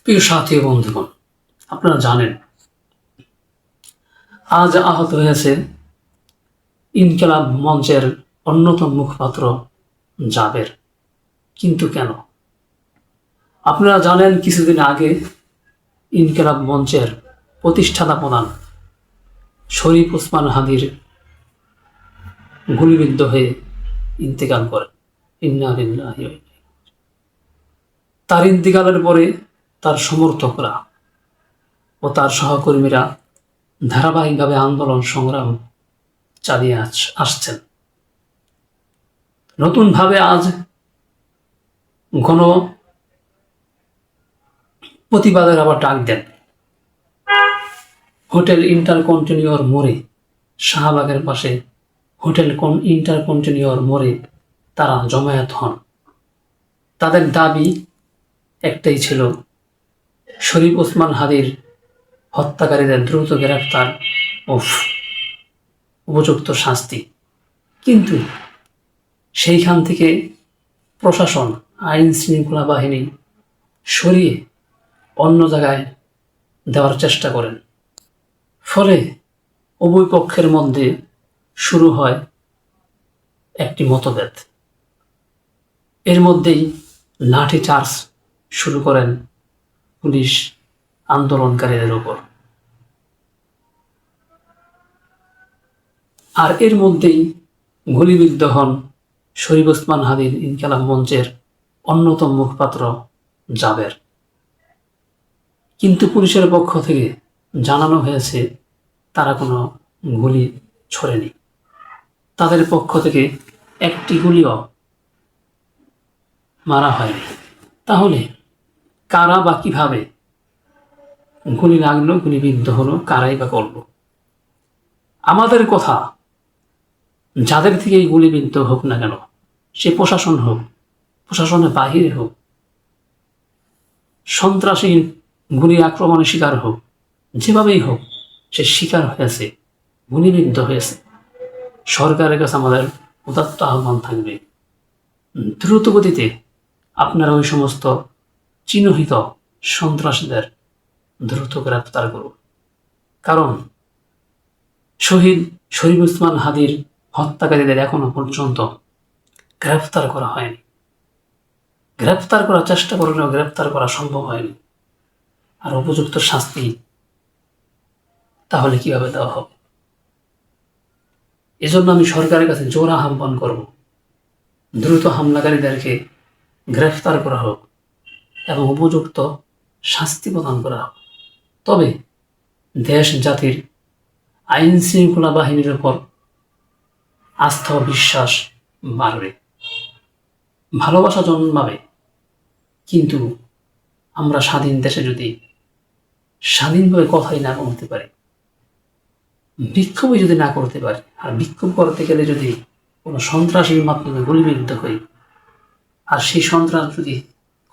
প্রিয় সাথী ও বন্ধুগণ, আপনারা জানেন আজ আহত হয়েছে ইনকিলাব মঞ্চের অন্যতম মুখপাত্র জাবের। কিন্তু কেন? আপনারা জানেন কিছুদিন আগে ইনকিলাব মঞ্চের প্রতিষ্ঠাতা প্রধান শরীফ ওসমান হাদির গুলিবিদ্ধ হয়ে ইন্তেকাল করেন। ইন্না লিল্লাহি ওয়া ইন্না ইলাইহি রাজিউন। তার ইন্তেকালের পরে তার সমর্থকরা ও তার সহকর্মীরা ধারাবাহিকভাবে আন্দোলন সংগ্রাম চালিয়ে আসছেন। নতুনভাবে আজ গণ প্রতিবাদের আবার ডাক দেন। হোটেল ইন্টারকন্টিনিউর মোড়ে, শাহবাগের পাশে হোটেল ইন্টারকন্টিনিউর মোড়ে তারা জমায়েত হন। তাদের দাবি একটাই ছিল, শরীফ ওসমান হাদির হত্যাকারীদের দ্রুত গ্রেফতার ও উপযুক্ত শাস্তি। কিন্তু সেইখান থেকে প্রশাসন, আইন শৃঙ্খলা বাহিনী সরিয়ে অন্য জায়গায় দেওয়ার চেষ্টা করেন। ফলে উভয় পক্ষের মধ্যে শুরু হয় একটি মতভেদ। এর মধ্যেই লাঠিচার্জ শুরু করেন পুলিশ আন্দোলনকারীদের উপর। আর এর মধ্যেই গুলিবিদ্ধ হন শরীফ ওসমান হাদির ইনকিলাব মঞ্চের অন্যতম মুখপাত্র জাবের। কিন্তু পুলিশের পক্ষ থেকে জানানো হয়েছে তারা কোনো গুলি ছোড়েনি। তাদের পক্ষ থেকে একটি গুলিও মারা হয়নি। তাহলে কারা বা কিভাবে গুলি লাগলো, গুলিবিদ্ধ হলো, কারাই বা করলো? আমাদের কথা, যাদের থেকে এই গুলিবিদ্ধ হোক না কেন, সে প্রশাসন হোক, প্রশাসনের বাহিরে হোক, সন্ত্রাসী গুলি আক্রমণের শিকার হোক, যেভাবেই হোক সে শিকার হয়েছে, গুলিবিদ্ধ হয়েছে, সরকারের কাছে আমাদের উদাত্ত আহ্বান থাকবে, দ্রুত গতিতে আপনারা ওই সমস্ত চিহ্নিত সন্ত্রাসীদের দ্রুত গ্রেফতার করুন। কারণ শহীদ শরীফ ওসমান হাদির হত্যাকারীদের এখনো পর্যন্ত গ্রেফতার করা হয়নি। গ্রেফতার করার চেষ্টা করলেও গ্রেফতার করা সম্ভব হয়নি। আর উপযুক্ত শাস্তি তাহলে কিভাবে দেওয়া হবে? এজন্য আমি সরকারের কাছে জোর আহ্বান করব, দ্রুত হামলাকারীদেরকে গ্রেফতার করা হোক এবং উপযুক্ত শাস্তি প্রদান করা হোক। তবে দেশ জাতির আইন শৃঙ্খলা বাহিনীর উপর আস্থা ও বিশ্বাস বাড়বে, ভালোবাসা জন্মাবে। কিন্তু আমরা স্বাধীন দেশে যদি স্বাধীনভাবে কথাই না বলতে পারি, বিক্ষোভই যদি না করতে পারি, আর বিক্ষোভ করতে গেলে যদি কোনো সন্ত্রাসীর মাধ্যমে গুলিবিদ্ধ হই, আর সেই সন্ত্রাস যদি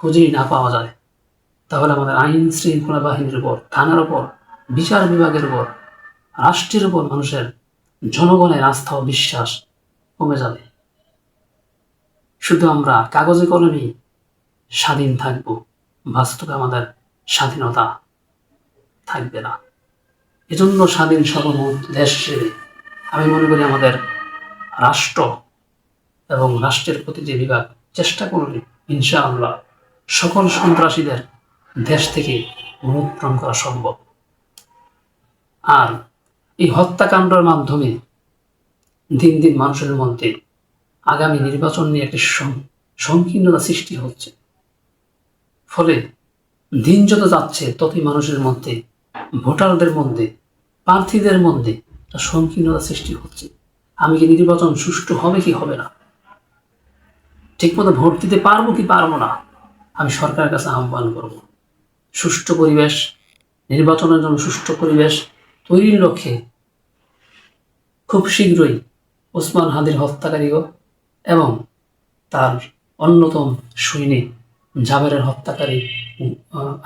খুঁজেই না পাওয়া যায়, তাহলে আমাদের আইন শৃঙ্খলা বাহিনীর উপর, থানার উপর, বিচার বিভাগের উপর, রাষ্ট্রের উপর মানুষের, জনগণের আস্থা ও বিশ্বাস কমে যাবে। শুধু আমরা কাগজে কলমেই স্বাধীন থাকব, বাস্তবে আমাদের স্বাধীনতা থাকবে না। এজন্য স্বাধীন সার্বভৌম দেশ হিসেবে আমি মনে করি আমাদের রাষ্ট্র এবং রাষ্ট্রের প্রতি যে বিভাগ চেষ্টা করলে ইনশাআল্লাহ সকল সন্ত্রাসীদের দেশ থেকে অনুপ্রণ করা সম্ভব। আর এই হত্যাকাণ্ডের মাধ্যমে দিন দিন মানুষের মধ্যে আগামী নির্বাচন নিয়ে একটি সংকীর্ণতা সৃষ্টি হচ্ছে। ফলে দিন যত যাচ্ছে ততই মানুষের মধ্যে, ভোটারদের মধ্যে, প্রার্থীদের মধ্যে সংকীর্ণতা সৃষ্টি হচ্ছে। আমি কি নির্বাচন সুষ্ঠু হবে কি হবে না, ঠিকমতো ভোট দিতে পারবো কি পারবো না, আমি সরকারের কাছে আহ্বান করব সুষ্ঠু পরিবেশ, নির্বাচনের জন্য সুষ্ঠু পরিবেশ তৈরির লক্ষ্যে খুব শীঘ্রই ওসমান হাদির হত্যাকারীও এবং তার অন্যতম সৈনিক জাবেরের হত্যাকারী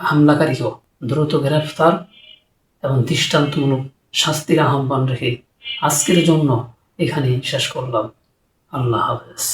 হামলাকারীকেও দ্রুত গ্রেফতার এবং দৃষ্টান্তমূলক শাস্তির আহ্বান রেখে আজকের জন্য এখানেই শেষ করলাম। আল্লাহ হাফেজ।